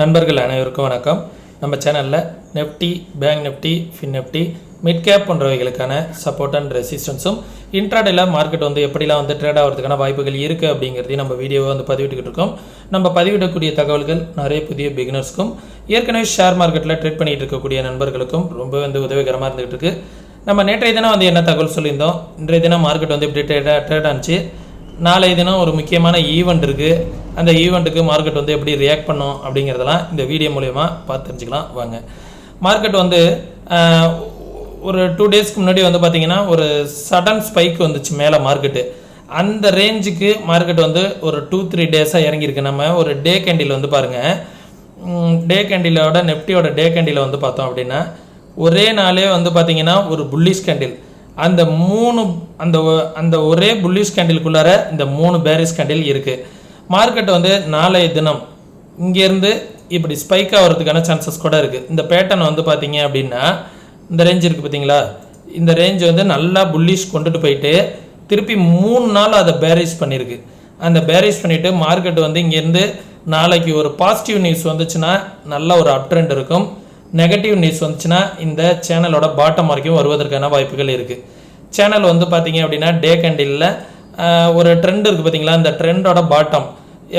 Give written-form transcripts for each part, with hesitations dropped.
நண்பர்கள் அனைவருக்கும் வணக்கம். நம்ம சேனலில் nifty, bank nifty, fin nifty, mid cap போன்றவைகளுக்கான சப்போர்ட் அண்ட் ரெசிஸ்டன்ஸும் இன்ட்ராடேல மார்க்கெட் எப்படிலாம் ட்ரேட் ஆகிறதுக்கான வாய்ப்புகள் இருக்குது அப்படிங்கிறதையும் நம்ம வீடியோவை பதிவிட்டுக்கிட்டு இருக்கோம். நம்ம பதிவிடக்கூடிய தகவல்கள் நிறைய புதிய பிகினர்ஸ்க்கும் ஏற்கனவே ஷேர் மார்க்கெட்டில் ட்ரேட் பண்ணிகிட்டு இருக்கக்கூடிய நண்பர்களுக்கும் ரொம்ப உதவிகரமாக இருந்துகிட்டு இருக்கு. நம்ம நேற்றைய தினம் என்ன தகவல் சொல்லியிருந்தோம், இன்றைய தினம் மார்க்கெட் எப்படி ட்ரேட் ஆனிச்சு, நாளைய தினம் ஒரு முக்கியமான ஈவெண்ட் இருக்குது, அந்த ஈவெண்ட்டுக்கு மார்க்கெட் எப்படி ரியாக்ட் பண்ணும் அப்படிங்கிறதெல்லாம் இந்த வீடியோ மூலயமா பார்த்து தெரிஞ்சுக்கலாம் வாங்க. மார்க்கெட் ஒரு 2 டேஸ்க்கு முன்னாடி பார்த்தீங்கன்னா ஒரு சடன் ஸ்பைக் வந்துச்சு மேலே மார்க்கெட்டு. அந்த ரேஞ்சுக்கு மார்க்கெட் ஒரு 2-3 டேஸாக இறங்கியிருக்கு. நம்ம ஒரு டே கேண்டில் பாருங்கள், டே கேண்டிலோட நெஃப்டியோட டே கேண்டில் பார்த்தோம் அப்படின்னா ஒரே நாளே பார்த்தீங்கன்னா ஒரு புல்லிஷ் கேண்டில், அந்த அந்த ஒரே புல்லிஷ் கேண்டிலுக்குள்ளார இந்த 3 பேரிஷ் கேண்டில் இருக்குது. மார்க்கெட் நாளைய தினம் இங்கேருந்து இப்படி ஸ்பைக் ஆகிறதுக்கான சான்சஸ் கூட இருக்குது. இந்த பேட்டர்ன் பார்த்தீங்க அப்படின்னா இந்த ரேஞ்ச் இருக்குது பார்த்தீங்களா, இந்த ரேஞ்ச் நல்லா புல்லிஷ் கொண்டுட்டு போயிட்டு திருப்பி 3 நாள் அதை பேரிஷ் பண்ணியிருக்கு. அந்த பேரிஷ் பண்ணிவிட்டு மார்க்கெட் இங்கேருந்து நாளைக்கு ஒரு பாசிட்டிவ் நியூஸ் வந்துச்சுன்னா நல்ல ஒரு அப் ட்ரெண்ட் இருக்கும், நெகட்டிவ் நியூஸ் வந்துச்சுன்னா இந்த சேனலோட பாட்டம் வரைக்கும் வருவதற்கான வாய்ப்புகள் இருக்குது. சேனல் பார்த்தீங்க அப்படின்னா டே கேண்டிலில் ஒரு ட்ரெண்ட் இருக்குது பார்த்தீங்களா, இந்த ட்ரெண்டோட பாட்டம்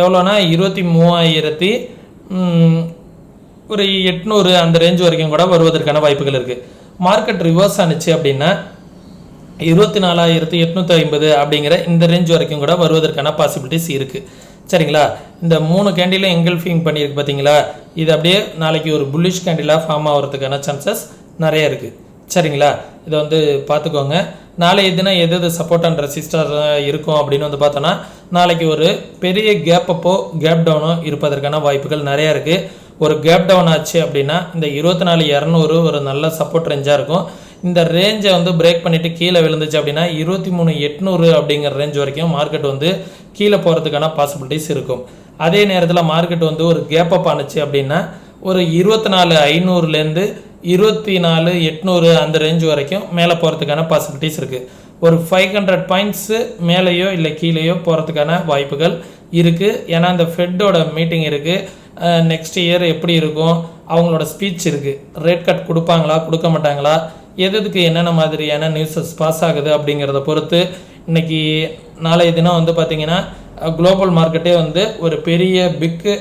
எவ்வளோனா 23,800 அந்த ரேஞ்ச் வரைக்கும் கூட வருவதற்கான வாய்ப்புகள் இருக்குது. மார்க்கெட் ரிவர்ஸ் ஆனிச்சு அப்படின்னா 24,850 அப்படிங்கிற இந்த ரேஞ்ச் வரைக்கும் கூட வருவதற்கான பாசிபிலிட்டிஸ் இருக்குது. சரிங்களா, இந்த 3 கேண்டிலும் எங்கல்ஃபிங் பண்ணியிருக்கு பார்த்தீங்களா, இது அப்படியே நாளைக்கு ஒரு புல்லிஷ் கேண்டிலாக ஃபார்ம் ஆகிறதுக்கான சான்சஸ் நிறைய இருக்குது. சரிங்களா, இதை பார்த்துக்கோங்க. நாளைய தினம் எது சப்போர்ட் அண்ட் ரெசிஸ்டர் இருக்கும் அப்படின்னு பார்த்தோன்னா நாளைக்கு ஒரு பெரிய கேப் அப்போ கேப் டவுனோ இருப்பதற்கான வாய்ப்புகள் நிறையா இருக்குது. ஒரு கேப் டவுன் ஆச்சு அப்படின்னா இந்த 24,200 ஒரு நல்ல சப்போர்ட் ரேஞ்சாக இருக்கும். இந்த ரேஞ்சை பிரேக் பண்ணிவிட்டு கீழே விழுந்துச்சு அப்படின்னா 23,800 அப்படிங்கிற ரேஞ்ச் வரைக்கும் மார்க்கெட் கீழே போகிறதுக்கான பாசிபிலிட்டிஸ் இருக்கும். அதே நேரத்தில் மார்க்கெட் ஒரு கேப் அப் ஆனிச்சு அப்படின்னா ஒரு 24,500லேருந்து 24,800 அந்த ரேஞ்ச் வரைக்கும் மேலே போகிறதுக்கான பாசிபிலிட்டிஸ் இருக்குது. ஒரு 500 பாயிண்ட்ஸு மேலேயோ இல்லை கீழேயோ போகிறதுக்கான வாய்ப்புகள் இருக்குது. ஏன்னா இந்த ஃபெட்டோட மீட்டிங் இருக்குது, நெக்ஸ்ட் இயர் எப்படி இருக்கும், அவங்களோட ஸ்பீச் இருக்குது, ரேட் கட் கொடுப்பாங்களா கொடுக்க மாட்டாங்களா, எதுக்கு என்னென்ன மாதிரியான நியூஸஸ் பாஸ் ஆகுது அப்படிங்கிறத பொறுத்து இன்னைக்கு நாளைய தினம் பார்த்தீங்கன்னா குளோபல் மார்க்கெட்டே ஒரு பெரிய பிக்கு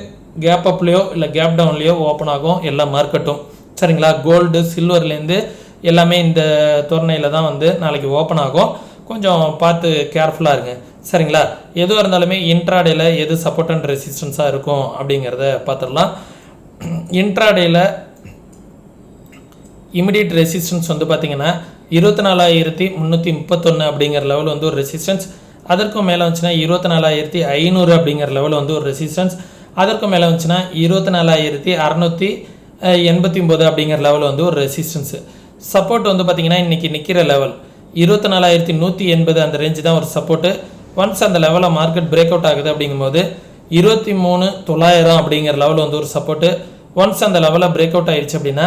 கேப் அப்லேயோ இல்லை கேப் டவுன்லேயோ ஓப்பன் ஆகும் எல்லா மார்க்கெட்டும். சரிங்களா, கோல்டு சில்வர்லேருந்து எல்லாமே இந்த தோரணையில் தான் நாளைக்கு ஓப்பன் ஆகும். கொஞ்சம் பார்த்து கேர்ஃபுல்லாக இருங்க. சரிங்களா, எதுவாக இருந்தாலுமே இன்ட்ராடேல எது சப்போர்ட் அண்ட் ரெசிஸ்டன்ஸாக இருக்கும் அப்படிங்கிறத பார்த்துடலாம். இன்ட்ராடேல இமிடியட் ரெசிஸ்டன்ஸ் பார்த்தீங்கன்னா 24,331 அப்படிங்கிற லெவல் ஒரு ரெசிஸ்டன்ஸ். அதற்கும் மேலே வந்துச்சுன்னா 24,500 அப்படிங்கிற லெவல் ஒரு ரெசிஸ்டன்ஸ். அதற்கும் மேலே வந்துச்சுன்னா 24,689 அப்படிங்கிற லெவல் ஒரு ரெசிஸ்டன்ஸு. சப்போர்ட் பார்த்தீங்கன்னா இன்றைக்கி நிற்கிற லெவல் 24,180 அந்த ரேஞ்சு தான் ஒரு சப்போர்ட்டு. ஒன்ஸ் அந்த லெவலில் மார்க்கெட் பிரேக் அவுட் ஆகுது அப்படிங்கும்போது 23,900 அப்படிங்கிற லெவல் ஒரு சப்போர்ட்டு. ஒன்ஸ் அந்த லெவலில் பிரேக் அவுட் ஆயிடுச்சு அப்படின்னா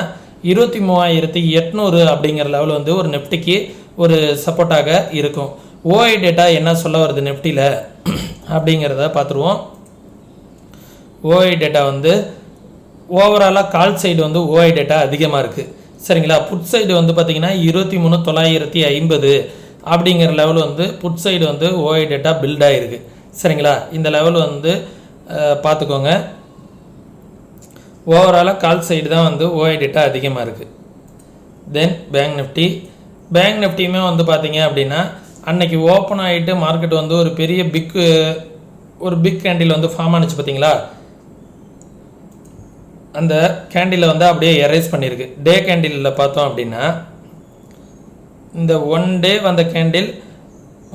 23,800 அப்படிங்கிற லெவல் ஒரு நெஃப்டிக்கு ஒரு சப்போர்ட்டாக இருக்கும். ஓஐ டேட்டா என்ன சொல்ல வருது நெஃப்டியில் அப்படிங்கிறத பார்த்துருவோம். ஓஐ டேட்டா ஓவராலாக கால் சைடு ஓஐ டேட்டா அதிகமாக இருக்குது. சரிங்களா, புட் சைடு பார்த்தீங்கன்னா 23,950 அப்படிங்கிற level put side OI data build ஆகிருக்கு. சரிங்களா, இந்த லெவல் பார்த்துக்கோங்க. ஓவராலாக கால் சைடு தான் ஓஐ டேட்டா அதிகமாக இருக்குது. தென் பேங்க் நிஃப்டியுமே பார்த்தீங்க அப்படின்னா அன்னைக்கு ஓப்பன் ஆகிட்டு மார்க்கெட் ஒரு பெரிய ஒரு பிக் கேண்டில் ஃபார்ம் ஆனிச்சு பார்த்தீங்களா, அந்த கேண்டிலை அப்படியே எரேஸ் பண்ணியிருக்கு. டே கேண்டிலில் பார்த்தோம் அப்படின்னா இந்த 1 டே வந்த கேண்டில்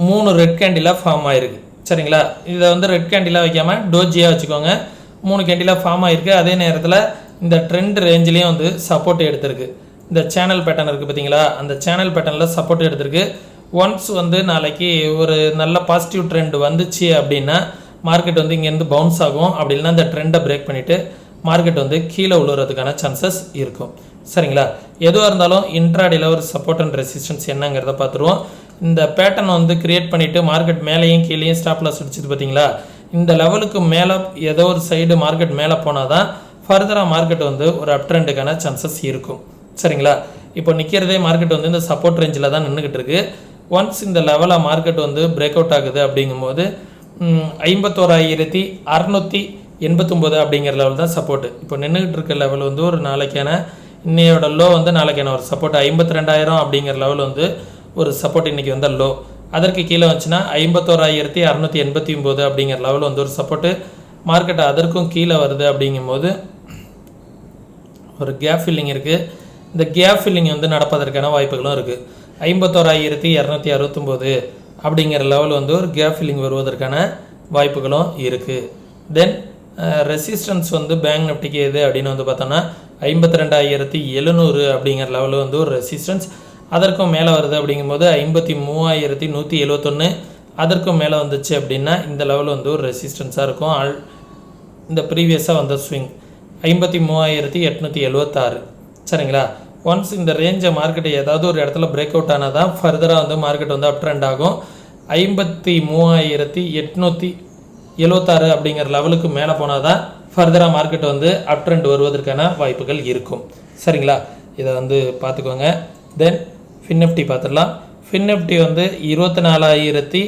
3 ரெட் கேண்டிலாக ஃபார்ம் ஆகிருக்கு. சரிங்களா, இதை ரெட் கேண்டிலாக வைக்காமல் டோஜியாக வச்சுக்கோங்க. 3 கேண்டிலாக ஃபார்ம் ஆகிருக்கு. அதே நேரத்தில் இந்த ட்ரெண்ட் ரேஞ்சிலையும் சப்போர்ட் எடுத்திருக்கு. இந்த சேனல் பேட்டர்ன் இருக்குது பார்த்தீங்களா, அந்த சேனல் பேட்டர்னில் சப்போர்ட் எடுத்திருக்கு. ஒன்ஸ் நாளைக்கு ஒரு நல்ல பாசிட்டிவ் ட்ரெண்ட் வந்துச்சு அப்படின்னா மார்க்கெட் இங்கேருந்து பவுன்ஸ் ஆகும். அப்படி இல்லைன்னா இந்த ட்ரெண்டை பிரேக் பண்ணிவிட்டு மார்க்கெட் கீழே விழுறதுக்கான சான்சஸ் இருக்கும். சரிங்களா, எதுவாக இருந்தாலும் இன்ட்ராடேல ஒரு சப்போர்ட் அண்ட் ரெசிஸ்டன்ஸ் என்னங்கிறத பார்த்துருவோம். இந்த பேட்டர்ன் கிரியேட் பண்ணிவிட்டு மார்க்கெட் மேலேயும் கீழேயும் ஸ்டாப் லாஸ் அடிச்சுது பார்த்தீங்களா, இந்த லெவலுக்கு மேலே ஏதோ ஒரு சைடு மார்க்கெட் மேலே போனால் தான் ஃபர்தராக மார்க்கெட் வந்து ஒரு அப் ட்ரெண்டுக்கான சான்சஸ் இருக்கும். சரிங்களா? இப்போ நிற்கிறதே மார்க்கெட் வந்து இந்த சப்போர்ட் ரேஞ்சில் தான் நின்றுக்கிட்டு இருக்கு. ஒன்ஸ் இந்த லெவலில் மார்க்கெட் வந்து பிரேக் அவுட் ஆகுது அப்படிங்கும்போது 51,689 அப்படிங்கிற லெவல் தான் சப்போர்ட்டு. இப்போ நின்றுக்கிட்டு இருக்க லெவல் வந்து ஒரு நாளைக்கான இன்னையோட லோ வந்து நாளைக்கான ஒரு சப்போர்ட் 52,000 அப்படிங்கிற லெவல் வந்து ஒரு சப்போர்ட் இன்றைக்கி வந்த லோ. அதற்கு கீழே வந்துச்சுன்னா 51,689 அப்படிங்கிற லெவல் வந்து ஒரு சப்போர்ட்டு. மார்க்கெட் அதற்கும் கீழே வருது அப்படிங்கும்போது ஒரு கேப் ஃபில்லிங் இருக்குது. இந்த கேப் ஃபில்லிங் வந்து நடப்பதற்கான வாய்ப்புகளும் இருக்குது. 51,269 அப்படிங்கிற லெவல் வந்து ஒரு கேப் ஃபில்லிங் வருவதற்கான வாய்ப்புகளும் இருக்குது. தென் ரெசிஸ்டன்ஸ் வந்து பேங்க் நிஃப்டிக்கு எது அப்படின்னு வந்து பார்த்தோன்னா 52,700 அப்படிங்கிற லெவலில் வந்து ஒரு ரெசிஸ்டன்ஸ். அதற்கும் மேலே வருது அப்படிங்கும்போது 53,171 அதற்கும் மேலே வந்துச்சு அப்படின்னா இந்த லெவல் வந்து ஒரு ரெசிஸ்டன்ஸாக இருக்கும். இந்த ப்ரீவியஸாக வந்த ஸ்விங் 53,876. சரிங்களா? ஒன்ஸ் இந்த ரேஞ்சை மார்க்கெட் ஏதாவது ஒரு இடத்துல பிரேக் அவுட் ஆனால் தான் ஃபர்தராக வந்து மார்க்கெட் வந்து அப் ட்ரெண்ட் ஆகும். 53,876 அப்படிங்கிற லெவலுக்கு மேலே போனால் தான் ஃபர்தராக மார்க்கெட் வந்து அப் ட்ரெண்ட் வருவதற்கான வாய்ப்புகள் இருக்கும். சரிங்களா? இதை வந்து பார்த்துக்கோங்க. தென் ஃபின்னிஃப்டி பார்த்துடலாம். ஃபின்னிஃப்டி வந்து 24,000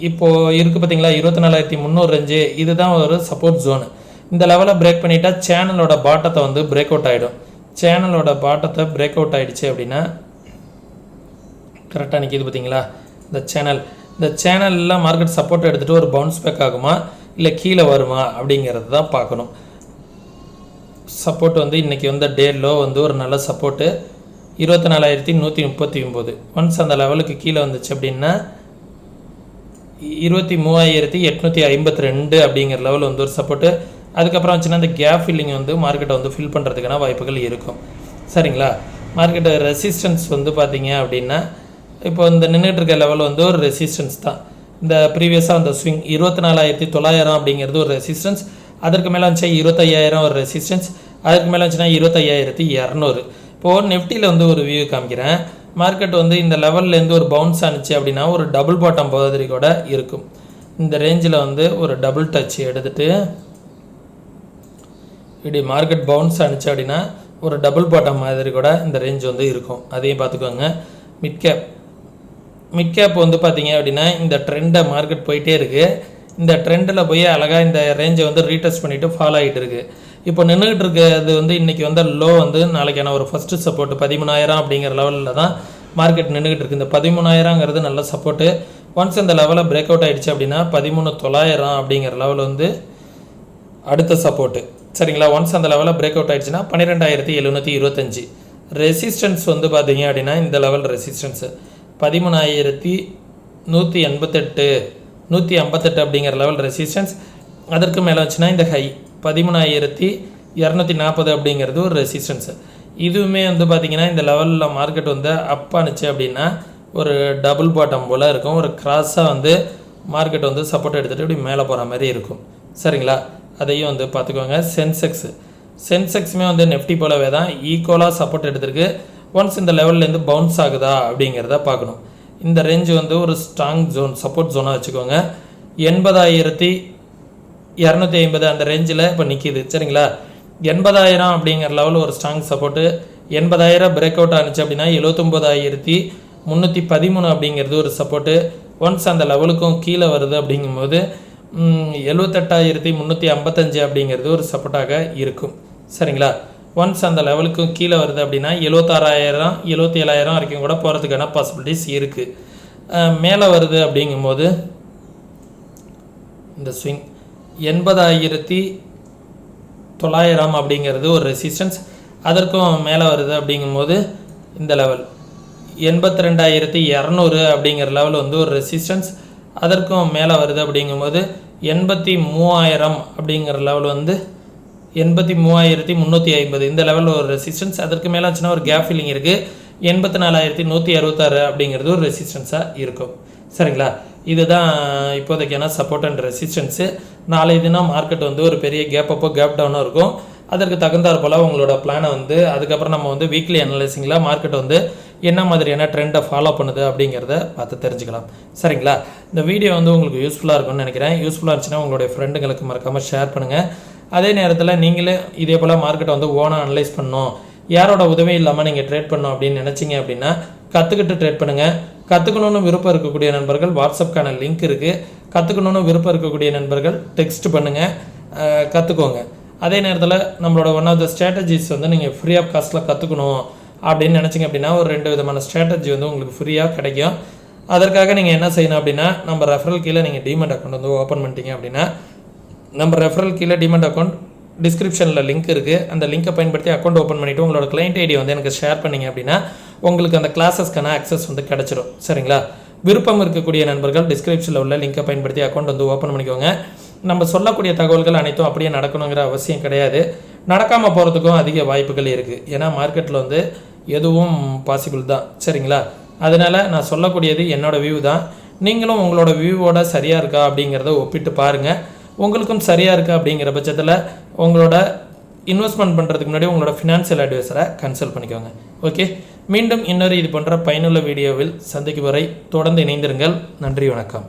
இப்போது இருக்குது பார்த்தீங்களா, 24,300 ரேஞ்சு. இதுதான் ஒரு சப்போர்ட் ஜோனு. இந்த லெவலை பிரேக் பண்ணிட்டா சேனலோட பாட்டத்தை வந்து பிரேக் அவுட் ஆகிடும். சேனலோட பாட்டத்தை பிரேக் அவுட் ஆகிடுச்சு அப்படின்னா கரெக்டாக நிற்கிது பார்த்தீங்களா இந்த சேனலில் மார்க்கெட் சப்போர்ட் எடுத்துகிட்டு ஒரு பவுன்ஸ் பேக் ஆகுமா இல்லை கீழே வருமா அப்படிங்கிறது தான் பார்க்கணும். சப்போர்ட் வந்து இன்றைக்கி வந்து டே லோ வந்து ஒரு நல்ல சப்போர்ட்டு 24,139. ஒன்ஸ் அந்த லெவலுக்கு கீழே வந்துச்சு அப்படின்னா 23,852 அப்படிங்கிற லெவல் வந்து ஒரு சப்போர்ட்டு. அதுக்கப்புறம் வச்சுன்னா அந்த கேப் ஃபில்லிங் வந்து மார்க்கெட்டை வந்து ஃபில் பண்ணுறதுக்கான வாய்ப்புகள் இருக்கும். சரிங்களா? மார்க்கெட்டு ரெசிஸ்டன்ஸ் வந்து பார்த்தீங்க அப்படின்னா இப்போ இந்த நின்றுட்டு இருக்க லெவல் வந்து ஒரு ரெசிஸ்டன்ஸ் தான். இந்த ப்ரீவியஸாக அந்த ஸ்விங் 24,900 அப்படிங்கிறது ஒரு ரெசிஸ்டன்ஸ். அதற்கு மேலே வந்துச்சா 25,000 ஒரு ரெசிஸ்டன்ஸ். அதுக்கு மேலே வந்துச்சுன்னா 25,200. இப்போது நிஃப்டியில் வந்து ஒரு வியூ காமிக்கிறேன். மார்க்கெட் வந்து இந்த லெவல்லேருந்து ஒரு பவுன்ஸ் ஆனிச்சு அப்படின்னா ஒரு டபுள் பாட்டம் மாதிரி கூட இருக்கும். இந்த ரேஞ்சில் வந்து ஒரு டபுள் டச் எடுத்துகிட்டு இப்படி மார்க்கெட் பவுன்ஸ் ஆனிச்சு அப்படின்னா ஒரு டபுள் பாட்டம் மாதிரி கூட இந்த ரேஞ்ச் வந்து இருக்கும். அதையும் பார்த்துக்கோங்க. மிட் கேப் வந்து பார்த்தீங்க அப்படின்னா இந்த ட்ரெண்டை மார்க்கெட் போயிட்டே இருக்குது. இந்த ட்ரெண்டில் போய் அழகாக இந்த ரேஞ்சை வந்து ரீடெஸ்ட் பண்ணிவிட்டு ஃபாலோ ஆகிட்டு இருக்குது. இப்போ நின்றுக்கிட்டு இருக்கிறது வந்து இன்றைக்கி வந்து லோ வந்து நாளைக்கான ஒரு ஃபஸ்ட்டு சப்போர்ட் 13,000 அப்படிங்கிற லெவலில் தான் மார்க்கெட் நின்றுக்கிட்டு இருக்குது. இந்த 13,000ங்கிறது நல்ல சப்போர்ட்டு. ஒன்ஸ் இந்த லெவலில் பிரேக் அவுட் ஆகிடுச்சு அப்படின்னா 13,900 அப்படிங்கிற லெவல் வந்து அடுத்த சப்போர்ட்டு. சரிங்களா? ஒன்ஸ் அந்த லெவலில் பிரேக் அவுட் ஆகிடுச்சுன்னா 12,725. ரெசிஸ்டன்ஸ் வந்து பார்த்தீங்க அப்படின்னா இந்த லெவல் ரெசிஸ்டன்ஸு 13,188 158 அப்படிங்கிற லெவல் ரெசிஸ்டன்ஸ். அதற்கு மேலே வச்சுன்னா இந்த ஹை 13,240 அப்படிங்கிறது ஒரு ரெசிஸ்டன்ஸு. இதுவுமே வந்து பார்த்திங்கன்னா இந்த லெவலில் மார்க்கெட் வந்து அப் ஆனிச்சு அப்படின்னா ஒரு டபுள் பாட்டம் போல் இருக்கும். ஒரு கிராஸாக வந்து மார்க்கெட் வந்து சப்போர்ட் எடுத்துகிட்டு இப்படி மேலே போகிற மாதிரி இருக்கும். சரிங்களா? அதையும் வந்து பார்த்துக்கோங்க. சென்செக்ஸுமே வந்து நெஃப்டி போலவே தான் ஈக்குவலாக சப்போர்ட் எடுத்திருக்கு. ஒன்ஸ் இந்த லெவல்லேருந்து பவுன்ஸ் ஆகுதா அப்படிங்கிறத பார்க்கணும். இந்த ரேஞ்சு வந்து ஒரு ஸ்ட்ராங் ஜோன், சப்போர்ட் ஜோனாக வச்சுக்கோங்க. 80,250 அந்த ரேஞ்சில் இப்போ நிற்கிது. சரிங்களா? 80,000 அப்படிங்கிற லெவலில் ஒரு ஸ்ட்ராங் சப்போர்ட்டு. 80,000 பிரேக் அவுட் ஆனிச்சு அப்படின்னா 79,313 அப்படிங்கிறது ஒரு சப்போர்ட்டு. ஒன்ஸ் அந்த லெவலுக்கும் கீழே வருது அப்படிங்கும்போது 78,355 அப்படிங்கிறது ஒரு சப்போர்ட்டாக இருக்கும். சரிங்களா? ஒன்ஸ் அந்த லெவலுக்கும் கீழே வருது அப்படின்னா 76,000 77,000 வரைக்கும் கூட போகிறதுக்கான பாசிபிலிட்டிஸ் இருக்குது. மேலே வருது அப்படிங்கும்போது இந்த ஸ்விங் 80,900 அப்படிங்கிறது ஒரு ரெசிஸ்டன்ஸ். அதற்கும் மேலே வருது அப்படிங்கும்போது இந்த லெவல் 82,200 அப்படிங்கிற லெவல் வந்து ஒரு ரெசிஸ்டன்ஸ். அதற்கும் மேலே வருது அப்படிங்கும்போது 83,000 அப்படிங்கிற லெவல் வந்து 83,350 இந்த லெவலில் ஒரு ரெசிஸ்டன்ஸ். அதற்கு மேலே ஆச்சுன்னா ஒரு கேப் ஃபில்லிங் இருக்குது. 84,166 அப்படிங்கிறது ஒரு ரெசிஸ்டன்ஸாக இருக்கும். சரிங்களா? இதுதான் இப்போதைக்கான சப்போர்ட் அண்ட் ரெசிஸ்டன்ஸு. நாளைய தினம் மார்க்கெட் வந்து ஒரு பெரிய கேப் அப்போ கேப் டவுனும் இருக்கும். அதற்கு தகுந்தாற் போல் உங்களோட பிளானை வந்து அதுக்கப்புறம் நம்ம வந்து வீக்லி அனலைசிங்கில் மார்க்கெட் வந்து என்ன மாதிரியான ட்ரெண்டை ஃபாலோ பண்ணுது அப்படிங்கிறத பார்த்து தெரிஞ்சுக்கலாம். சரிங்களா? இந்த வீடியோ வந்து உங்களுக்கு யூஸ்ஃபுல்லாக இருக்கும்னு நினைக்கிறேன். யூஸ்ஃபுல்லாக இருந்துச்சுன்னா உங்களுடைய ஃப்ரெண்டுங்களுக்கு மறக்காமல் ஷேர் பண்ணுங்கள். அதே நேரத்தில் நீங்களே இதே போல் மார்க்கெட்டை வந்து ஓனாக அனலைஸ் பண்ணணும், யாரோட உதவி இல்லாமல் நீங்கள் ட்ரேட் பண்ணணும் அப்படின்னு நினச்சிங்க அப்படின்னா கற்றுக்கிட்டு ட்ரேட் பண்ணுங்கள். கற்றுக்கணுன்னு விருப்பம் இருக்கக்கூடிய நண்பர்கள் வாட்ஸ்அப்கான லிங்க் இருக்குது. கற்றுக்கணுன்னு விருப்பம் இருக்கக்கூடிய நண்பர்கள் டெக்ஸ்ட் பண்ணுங்கள், கற்றுக்கோங்க. அதே நேரத்தில் நம்மளோட ஒன் ஆஃப் த ஸ்ட்ராட்டஜிஸ் வந்து நீங்கள் ஃப்ரீ ஆஃப் காஸ்ட்டில் கற்றுக்கணும் அப்படின்னு நினச்சிங்க அப்படின்னா ஒரு 2 விதமான ஸ்ட்ராட்டஜி வந்து உங்களுக்கு ஃப்ரீயாக கிடைக்கும். அதற்காக நீங்கள் என்ன செய்யணும் அப்படின்னா நம்ம ரெஃபரல் கீழே நீங்கள் டிமெட் அக்கௌண்ட் வந்து ஓப்பன் பண்ணிட்டீங்க அப்படின்னா நம்ம ரெஃபரல் கீழே டிமெட் அக்கௌண்ட் டிஸ்கிரிப்ஷனில் லிங்க் இருக்குது. அந்த லிங்கை பயன்படுத்தி அக்கௌண்ட் ஓப்பன் பண்ணிவிட்டு உங்களோட கிளைண்ட் ஐடி வந்து எனக்கு ஷேர் பண்ணிங்க அப்படின்னா உங்களுக்கு அந்த கிளாஸஸ்க்கான ஆக்சஸ் வந்து கிடச்சிரும். சரிங்களா? விருப்பம் இருக்கக்கூடிய நண்பர்கள் டிஸ்கிரிப்ஷனில் உள்ள லிங்கை பயன்படுத்தி அக்கௌண்ட் வந்து ஓப்பன் பண்ணிக்கோங்க. நம்ம சொல்லக்கூடிய தகவல்கள் அனைத்தும் அப்படியே நடக்கணுங்கிற அவசியம் கிடையாது. நடக்காமல் போகிறதுக்கும் அதிக வாய்ப்புகள் இருக்குது. ஏன்னா மார்க்கெட்டில் வந்து எதுவும் பாசிபிள் தான். சரிங்களா? அதனால் நான் சொல்லக்கூடியது என்னோடய வியூ தான். நீங்களும் உங்களோட வியூவோட சரியாக இருக்கா அப்படிங்கிறத ஒப்பிட்டு பாருங்கள். உங்களுக்கும் சரியாக இருக்கா அப்படிங்கிற பட்சத்தில் உங்களோட இன்வெஸ்ட்மெண்ட் பண்ணுறதுக்கு முன்னாடி உங்களோட ஃபினான்ஷியல் அட்வைசரை கன்சல்ட் பண்ணிக்கோங்க. ஓகே, மீண்டும் இன்னொரு இது போன்ற பயனுள்ள வீடியோவில் சந்திக்கும் வரை தொடர்ந்து இணைந்திருங்கள். நன்றி, வணக்கம்.